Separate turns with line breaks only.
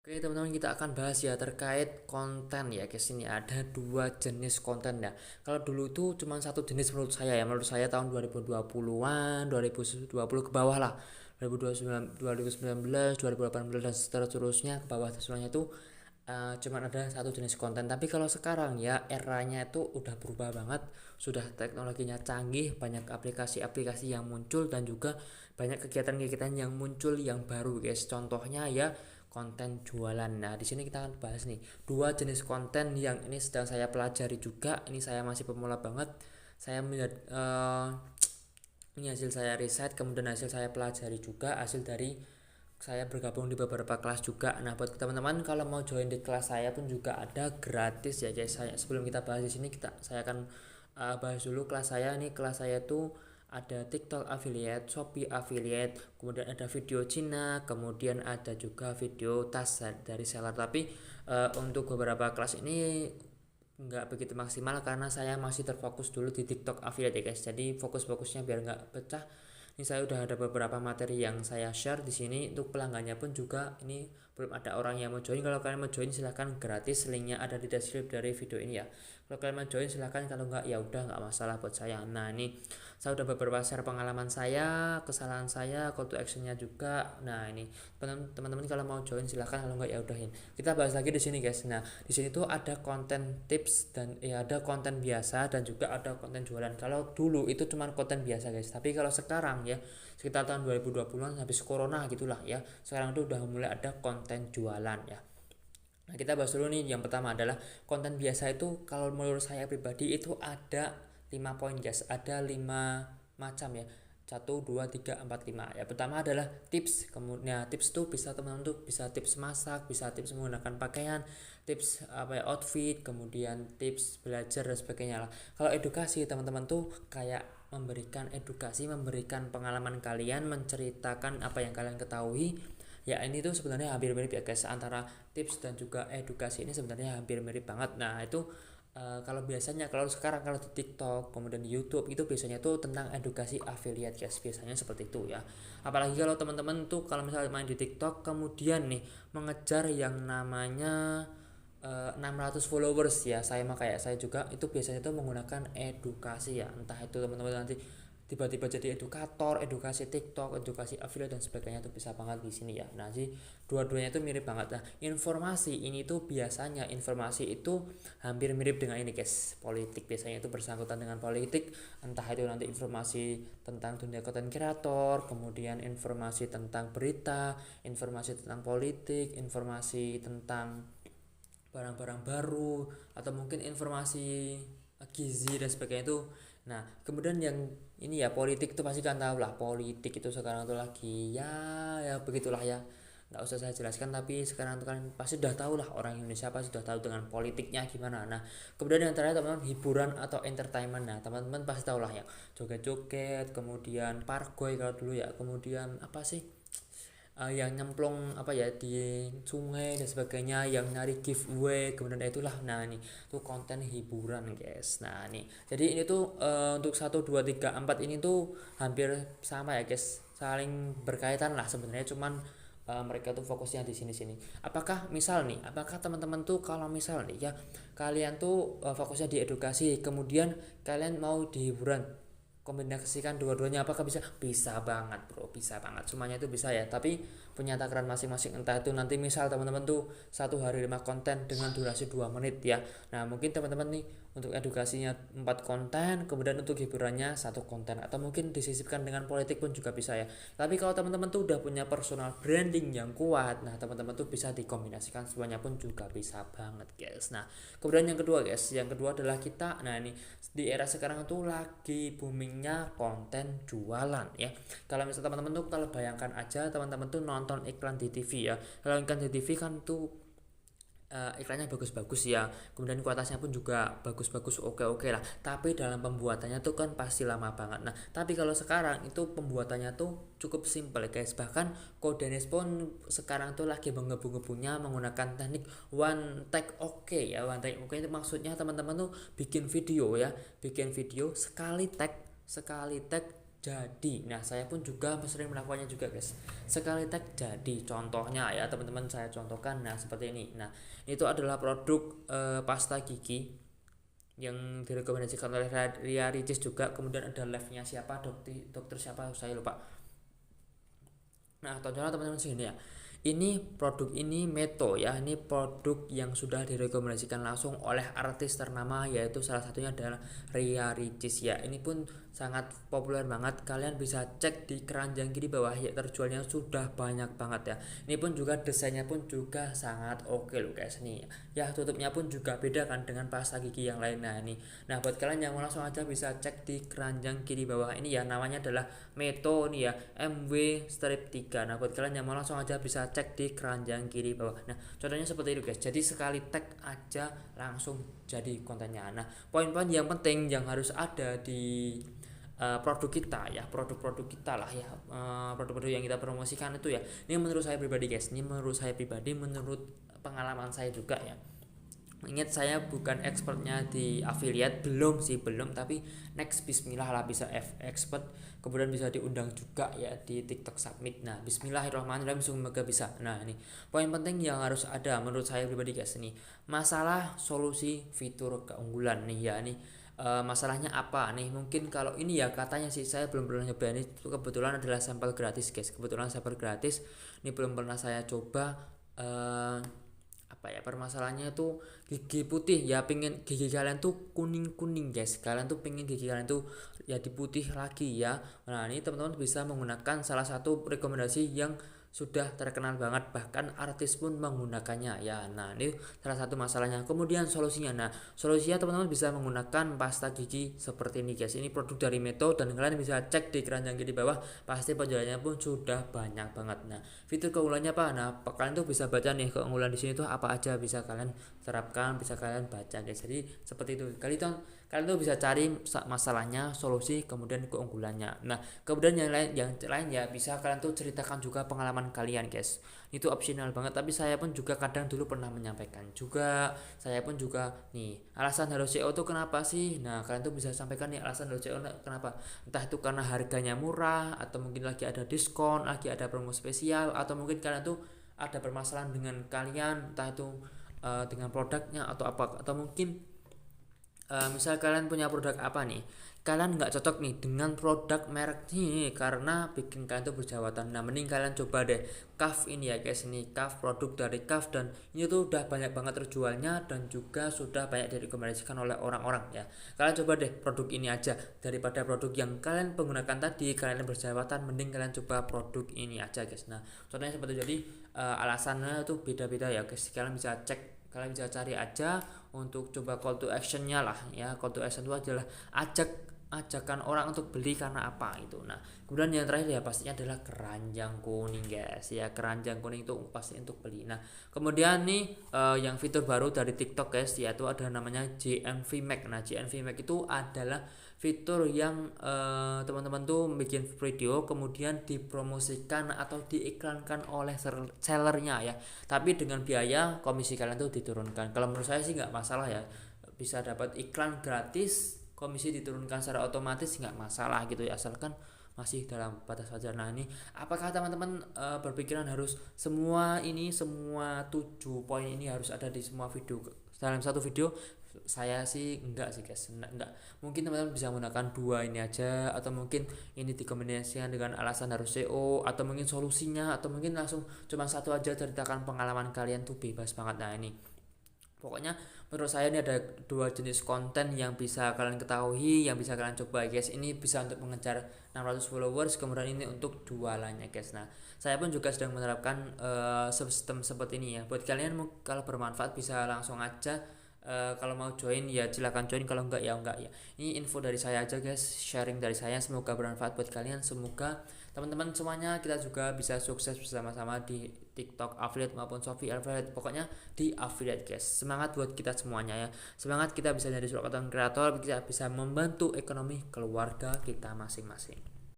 Oke teman-teman, kita akan bahas ya terkait konten ya guys. Ini ada dua jenis konten ya. Kalau dulu itu cuma satu jenis menurut saya ya. Menurut saya tahun 2020-an, 2020 ke bawah lah. 2029, 2019, 2018 dan seterusnya ke bawah semuanya itu cuman ada satu jenis konten. Tapi kalau sekarang ya eranya itu udah berubah banget. Sudah teknologinya canggih, banyak aplikasi-aplikasi yang muncul dan juga banyak kegiatan-kegiatan yang muncul yang baru guys. Contohnya ya konten jualan. Nah, di sini kita akan bahas nih dua jenis konten yang ini sedang saya pelajari juga. Ini saya masih pemula banget. Saya melihat ini hasil saya riset, kemudian hasil saya pelajari juga, hasil dari saya bergabung di beberapa kelas juga. Nah, buat teman-teman kalau mau join di kelas saya pun juga ada gratis ya guys. Sebelum kita bahas di sini saya akan bahas dulu kelas saya. Nih kelas saya tuh ada TikTok affiliate, Shopee affiliate, kemudian ada video Cina, kemudian ada juga video tas dari seller. Tapi untuk beberapa kelas ini nggak begitu maksimal karena saya masih terfokus dulu di TikTok affiliate ya guys. Jadi fokus-fokusnya biar nggak pecah. Ini saya udah ada beberapa materi yang saya share di sini. Untuk pelanggannya pun juga ini belum ada orang yang mau join. Kalau kalian mau join silahkan gratis, linknya ada di deskripsi dari video ini ya. Kalau kalian mau join silahkan, kalau nggak ya udah nggak masalah buat saya. Nah, ini saya udah beberapa share pengalaman saya, kesalahan saya, call to actionnya juga. Nah, ini teman-teman kalau mau join silahkan, kalau nggak ya udahin. Kita bahas lagi di sini guys. Nah, di sini tuh ada konten tips dan ya ada konten biasa dan juga ada konten jualan. Kalau dulu itu cuma konten biasa guys, tapi kalau sekarang ya sekitar tahun 2020-an habis corona gitulah ya, sekarang tuh udah mulai ada konten jualan ya. Nah, kita bahas dulu nih. Yang pertama adalah konten biasa. Itu kalau menurut saya pribadi itu ada 5 poin guys, ada 5 macam ya. Satu, dua, tiga, empat, lima. Ya, pertama adalah tips. Kemudian tips tuh bisa teman-teman tuh bisa tips masak, bisa tips menggunakan pakaian, tips apa ya outfit, kemudian tips belajar dan sebagainya lah. Kalau edukasi teman-teman tuh kayak memberikan edukasi, memberikan pengalaman kalian, menceritakan apa yang kalian ketahui. Ya, ini tuh sebenarnya hampir mirip ya guys, antara tips dan juga edukasi ini sebenarnya hampir mirip banget. Nah, itu kalau biasanya kalau sekarang kalau di TikTok kemudian di YouTube itu biasanya tuh tentang edukasi affiliate guys, biasanya seperti itu ya. Apalagi kalau teman-teman tuh kalau misalnya main di TikTok kemudian nih mengejar yang namanya 600 followers ya, saya mah kayak saya juga itu biasanya tuh menggunakan edukasi ya, entah itu teman-teman nanti tiba-tiba jadi edukator, edukasi TikTok, edukasi affiliate dan sebagainya, tuh bisa banget di sini ya. Nah, sih dua-duanya itu mirip banget. Nah, informasi ini tuh biasanya informasi itu hampir mirip dengan ini guys, politik. Biasanya itu bersangkutan dengan politik, entah itu nanti informasi tentang dunia konten kreator, kemudian informasi tentang berita, informasi tentang politik, informasi tentang barang-barang baru, atau mungkin informasi gizi dan sebagainya itu. Nah, kemudian yang ini ya politik itu pasti kan tahu lah, politik itu sekarang tuh lagi ya begitulah ya, nggak usah saya jelaskan. Tapi sekarang tuh kan pasti udah tahu lah, orang Indonesia pasti sudah tahu dengan politiknya gimana. Nah, kemudian yang terakhir teman-teman hiburan atau entertainment. Nah, teman-teman pasti tahu lah ya, joget-joget, kemudian pargoy kalau dulu ya, kemudian apa sih yang nyemplung apa ya di sungai dan sebagainya, yang nyari giveaway, kemudian itulah. Nah, ini tuh konten hiburan guys. Nah, ini jadi ini tuh untuk satu 2 3 4 ini tuh hampir sama ya guys, saling berkaitan lah sebenarnya, cuman mereka tuh fokusnya di sini-sini. Apakah teman-teman tuh kalau misal nih ya kalian tuh fokusnya di edukasi, kemudian kalian mau di hiburan, kombinasikan dua-duanya, apakah bisa? Bisa banget bro, bisa banget, semuanya itu bisa ya, tapi punya takaran masing-masing. Entah itu nanti misal teman-teman tuh satu hari 5 konten dengan durasi 2 menit ya. Nah, mungkin teman-teman nih untuk edukasinya 4 konten, kemudian untuk hiburannya satu konten, atau mungkin disisipkan dengan politik pun juga bisa ya. Tapi kalau teman-teman tuh udah punya personal branding yang kuat, nah teman-teman tuh bisa dikombinasikan semuanya pun juga bisa banget guys. Nah, kemudian yang kedua guys, yang kedua adalah kita, nah ini di era sekarang tuh lagi boomingnya konten jualan ya. Kalau misalnya teman-teman tuh kalau bayangkan aja teman-teman tuh nonton iklan di TV ya. Kalau iklan di TV kan tuh iklannya bagus-bagus ya, kemudian kualitasnya pun juga bagus-bagus, oke-oke lah, tapi dalam pembuatannya tuh kan pasti lama banget. Nah, tapi kalau sekarang itu pembuatannya tuh cukup simple guys, bahkan Kodanes pun sekarang tuh lagi menggebu-gebunya menggunakan teknik one take oke ya. One take oke itu maksudnya teman-teman tuh bikin video ya, bikin video sekali tag jadi. Nah, saya pun juga sering melakukannya juga, guys. Sekali tag jadi. Contohnya ya, teman-teman saya contohkan. Nah, seperti ini. Nah, itu adalah produk pasta gigi yang direkomendasikan oleh Ria Ricis juga. Kemudian ada live-nya siapa, dokter siapa saya lupa. Nah, tontonlah teman-teman sini ya. Ini produk ini Meto ya. Ini produk yang sudah direkomendasikan langsung oleh artis ternama, yaitu salah satunya adalah Ria Ricis ya. Ini pun sangat populer banget. Kalian bisa cek di keranjang kiri bawah ya, terjualnya sudah banyak banget ya. Ini pun juga desainnya pun juga sangat oke loh guys nih. Ya, tutupnya pun juga beda kan dengan pasta gigi yang lain. Nah, buat kalian yang mau langsung aja bisa cek di keranjang kiri bawah ini ya. Namanya adalah Meto nih ya, MW strip 3. Nah, buat kalian yang mau langsung aja bisa cek di keranjang kiri bawah. Nah, contohnya seperti itu guys. Jadi sekali tag aja langsung jadi kontennya. Nah, poin-poin yang penting yang harus ada di produk kita ya, produk-produk kita lah ya, produk-produk yang kita promosikan itu ya. Ini menurut saya pribadi guys, ini menurut saya pribadi, menurut pengalaman saya juga ya. Ingat, saya bukan expertnya di affiliate, belum sih, belum, tapi next bismillah lah bisa expert, kemudian bisa diundang juga ya di TikTok Summit. Nah, bismillahirrahmanirrahim, semoga bisa. Nah, ini poin penting yang harus ada menurut saya pribadi guys, ini masalah solusi fitur keunggulan nih ya. Nih masalahnya apa nih, mungkin kalau ini ya katanya sih, saya belum pernah nyoba. Ini kebetulan adalah sampel gratis guys, kebetulan sampel gratis, ini belum pernah saya coba. Apa ya, permasalahannya tuh gigi putih ya, pengen gigi kalian tuh kuning guys, kalian tuh pengen gigi kalian tuh ya diputih lagi ya. Nah, ini teman-teman bisa menggunakan salah satu rekomendasi yang sudah terkenal banget, bahkan artis pun menggunakannya ya. Nah, ini salah satu masalahnya. Kemudian solusinya, nah solusinya teman-teman bisa menggunakan pasta gigi seperti ini guys. Ini produk dari Meto dan kalian bisa cek di keranjang di bawah, pasti penjualannya pun sudah banyak banget. Nah, fitur keunggulannya apa? Nah, kalian tuh bisa baca nih keunggulan di sini tuh apa aja, bisa kalian terapkan, bisa kalian baca guys. Jadi seperti itu. Kalian tuh bisa cari masalahnya, solusi, kemudian keunggulannya. Nah, kemudian yang lain ya bisa kalian tuh ceritakan juga pengalaman kalian guys. Itu optional banget, tapi saya pun juga kadang dulu pernah menyampaikan juga. Saya pun juga nih, alasan harus CO tuh kenapa sih? Nah, kalian tuh bisa sampaikan nih alasan harus CO kenapa. Entah itu karena harganya murah, atau mungkin lagi ada diskon, lagi ada promo spesial, atau mungkin kalian tuh ada permasalahan dengan kalian, entah itu dengan produknya atau apa, atau mungkin misal kalian punya produk apa nih, kalian nggak cocok nih dengan produk merek ini karena bikin kalian tuh berjawatan. Nah, mending kalian coba deh CAF ini ya guys, ini CAF, produk dari CAF, dan ini tuh udah banyak banget terjualnya dan juga sudah banyak direkomendasikan oleh orang-orang ya. Kalian coba deh produk ini aja daripada produk yang kalian menggunakan tadi, kalian berjawatan, mending kalian coba produk ini aja guys. Nah, contohnya seperti itu. Jadi alasannya tuh beda-beda ya guys, kalian bisa cek, kalian bisa cari aja untuk coba call to actionnya lah ya. Call to action itu adalah ajakan orang untuk beli karena apa itu. Nah, kemudian yang terakhir ya pastinya adalah keranjang kuning guys ya. Keranjang kuning itu pasti untuk beli. Nah, kemudian nih yang fitur baru dari TikTok guys, yaitu ada namanya JNV Max. Nah, JNV Max itu adalah fitur yang teman-teman tuh bikin video kemudian dipromosikan atau diiklankan oleh sellernya ya, tapi dengan biaya komisi kalian tuh diturunkan. Kalau menurut saya sih nggak masalah ya, bisa dapat iklan gratis, komisi diturunkan secara otomatis, nggak masalah gitu ya, asalkan masih dalam batas wajar. Nah, ini apakah teman-teman berpikiran harus semua 7 poin ini harus ada di semua video dalam satu video? Saya sih enggak sih guys, enggak. Mungkin teman-teman bisa menggunakan 2 ini aja, atau mungkin ini dikombinasikan dengan alasan harus SEO, atau mungkin solusinya, atau mungkin langsung cuma satu aja, ceritakan pengalaman kalian tuh bebas banget. Nah, ini pokoknya menurut saya ini ada 2 jenis konten yang bisa kalian ketahui, yang bisa kalian coba guys. Ini bisa untuk mengejar 600 followers, kemudian ini untuk jualannya guys. Nah, saya pun juga sedang menerapkan sistem seperti ini ya. Buat kalian kalau bermanfaat bisa langsung aja, kalau mau join ya silahkan join, kalau enggak ya enggak ya. Ini info dari saya aja guys, sharing dari saya, semoga bermanfaat buat kalian. Semoga teman-teman semuanya kita juga bisa sukses bersama-sama di TikTok affiliate maupun Shopee affiliate, pokoknya di affiliate guys. Semangat buat kita semuanya ya, semangat kita bisa jadi seorang konten kreator, kita bisa membantu ekonomi keluarga kita masing-masing.